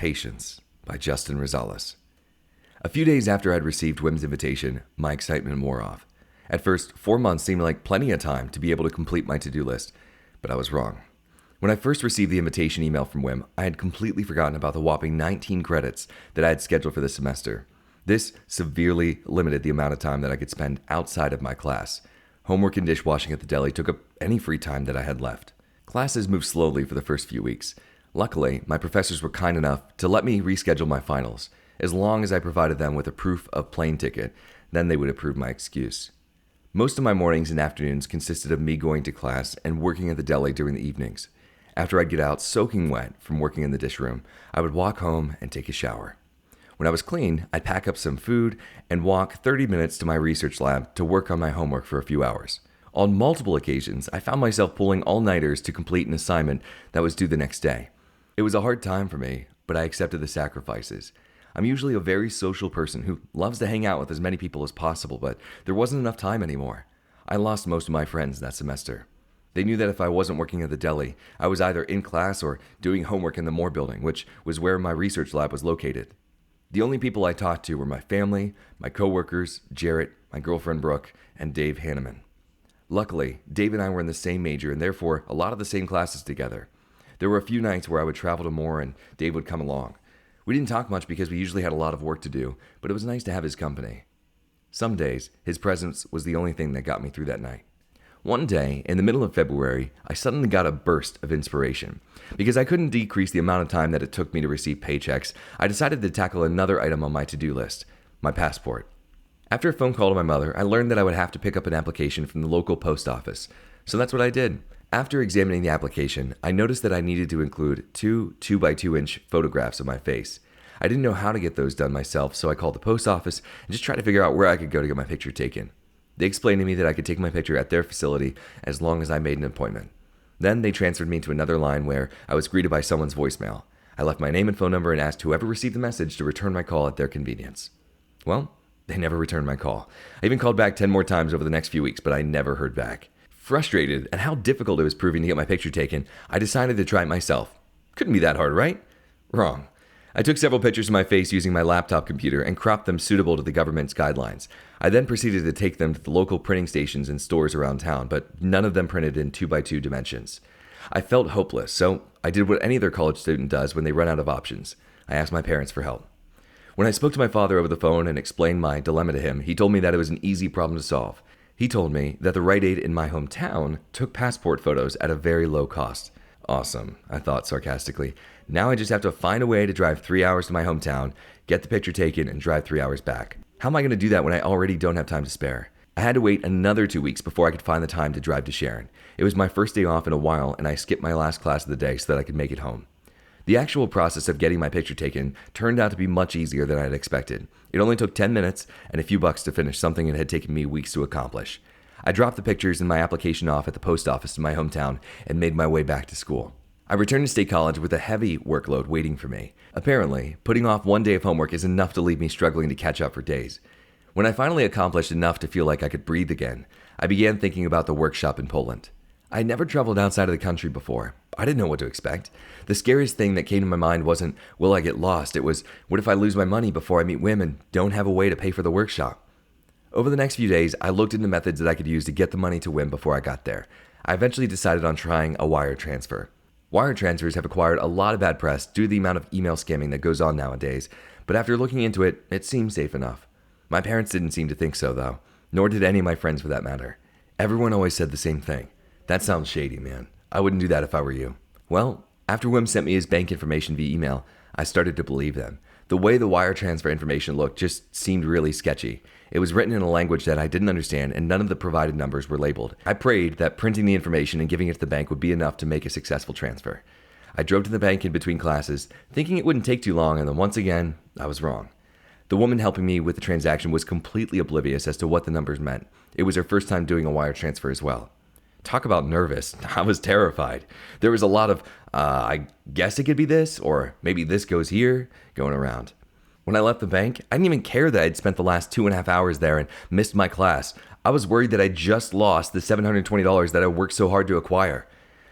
Patience by Justin Rosales. A few days after I'd received Wim's invitation, my excitement wore off. At first, 4 months seemed like plenty of time to be able to complete my to-do list, but I was wrong. When I first received the invitation email from Wim, I had completely forgotten about the whopping 19 credits that I had scheduled for this semester. This severely limited the amount of time that I could spend outside of my class. Homework and dishwashing at the deli took up any free time that I had left. Classes moved slowly for the first few weeks. Luckily, my professors were kind enough to let me reschedule my finals. As long as I provided them with a proof of plane ticket, then they would approve my excuse. Most of my mornings and afternoons consisted of me going to class and working at the deli during the evenings. After I'd get out soaking wet from working in the dish room, I would walk home and take a shower. When I was clean, I'd pack up some food and walk 30 minutes to my research lab to work on my homework for a few hours. On multiple occasions, I found myself pulling all-nighters to complete an assignment that was due the next day. It was a hard time for me, but I accepted the sacrifices. I'm usually a very social person who loves to hang out with as many people as possible, but there wasn't enough time anymore. I lost most of my friends that semester. They knew that if I wasn't working at the deli, I was either in class or doing homework in the Moore building, which was where my research lab was located. The only people I talked to were my family, my coworkers, Jarrett, my girlfriend Brooke, and Dave Hanneman. Luckily, Dave and I were in the same major and therefore a lot of the same classes together. There were a few nights where I would travel to Moore and Dave would come along. We didn't talk much because we usually had a lot of work to do, but it was nice to have his company. Some days, his presence was the only thing that got me through that night. One day, in the middle of February, I suddenly got a burst of inspiration. Because I couldn't decrease the amount of time that it took me to receive paychecks, I decided to tackle another item on my to-do list, my passport. After a phone call to my mother, I learned that I would have to pick up an application from the local post office. So that's what I did. After examining the application, I noticed that I needed to include two 2x2-inch photographs of my face. I didn't know how to get those done myself, so I called the post office and just tried to figure out where I could go to get my picture taken. They explained to me that I could take my picture at their facility as long as I made an appointment. Then they transferred me to another line where I was greeted by someone's voicemail. I left my name and phone number and asked whoever received the message to return my call at their convenience. Well, they never returned my call. I even called back 10 more times over the next few weeks, but I never heard back. Frustrated at how difficult it was proving to get my picture taken, I decided to try it myself. Couldn't be that hard, right? Wrong. I took several pictures of my face using my laptop computer and cropped them suitable to the government's guidelines. I then proceeded to take them to the local printing stations and stores around town, but none of them printed in 2x2 dimensions. I felt hopeless, so I did what any other college student does when they run out of options. I asked my parents for help. When I spoke to my father over the phone and explained my dilemma to him, he told me that it was an easy problem to solve. He told me that the Rite Aid in my hometown took passport photos at a very low cost. Awesome, I thought sarcastically. Now I just have to find a way to drive 3 hours to my hometown, get the picture taken, and drive 3 hours back. How am I going to do that when I already don't have time to spare? I had to wait another 2 weeks before I could find the time to drive to Sharon. It was my first day off in a while, and I skipped my last class of the day so that I could make it home. The actual process of getting my picture taken turned out to be much easier than I had expected. It only took 10 minutes and a few bucks to finish something it had taken me weeks to accomplish. I dropped the pictures and my application off at the post office in my hometown and made my way back to school. I returned to State College with a heavy workload waiting for me. Apparently, putting off one day of homework is enough to leave me struggling to catch up for days. When I finally accomplished enough to feel like I could breathe again, I began thinking about the workshop in Poland. I had never traveled outside of the country before. I didn't know what to expect. The scariest thing that came to my mind wasn't, will I get lost? It was, what if I lose my money before I meet Wim and don't have a way to pay for the workshop? Over the next few days, I looked into methods that I could use to get the money to Wim before I got there. I eventually decided on trying a wire transfer. Wire transfers have acquired a lot of bad press due to the amount of email scamming that goes on nowadays, but after looking into it, it seemed safe enough. My parents didn't seem to think so, though, nor did any of my friends for that matter. Everyone always said the same thing. That sounds shady, man. I wouldn't do that if I were you. Well, after Wim sent me his bank information via email, I started to believe them. The way the wire transfer information looked just seemed really sketchy. It was written in a language that I didn't understand, and none of the provided numbers were labeled. I prayed that printing the information and giving it to the bank would be enough to make a successful transfer. I drove to the bank in between classes, thinking it wouldn't take too long, and then once again, I was wrong. The woman helping me with the transaction was completely oblivious as to what the numbers meant. It was her first time doing a wire transfer as well. Talk about nervous. I was terrified. There was a lot of, I guess it could be this, or maybe this goes here, going around. When I left the bank, I didn't even care that I'd spent the last 2.5 hours there and missed my class. I was worried that I just lost the $720 that I worked so hard to acquire.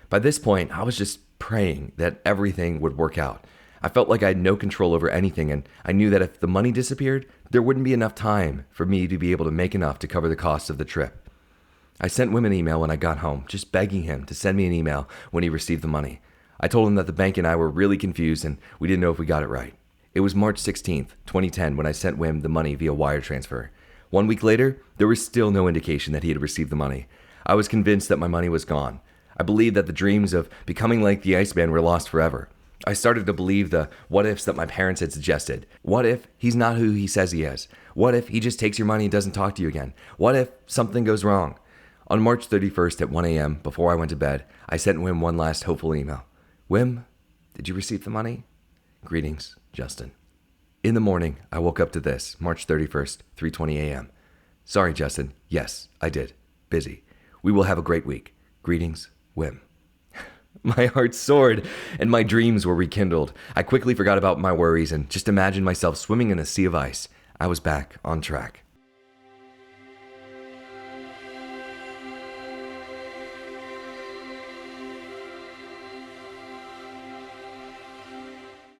By this point, I was just praying that everything would work out. I felt like I had no control over anything, and I knew that if the money disappeared, there wouldn't be enough time for me to be able to make enough to cover the costs of the trip. I sent Wim an email when I got home, just begging him to send me an email when he received the money. I told him that the bank and I were really confused and we didn't know if we got it right. It was March 16th, 2010 when I sent Wim the money via wire transfer. 1 week later, there was still no indication that he had received the money. I was convinced that my money was gone. I believed that the dreams of becoming like the Iceman were lost forever. I started to believe the what-ifs that my parents had suggested. What if he's not who he says he is? What if he just takes your money and doesn't talk to you again? What if something goes wrong? On March 31st at 1 a.m., before I went to bed, I sent Wim one last hopeful email. Wim, did you receive the money? Greetings, Justin. In the morning, I woke up to this, March 31st, 3:20 a.m. Sorry, Justin. Yes, I did. Busy. We will have a great week. Greetings, Wim. My heart soared, and my dreams were rekindled. I quickly forgot about my worries and just imagined myself swimming in a sea of ice. I was back on track.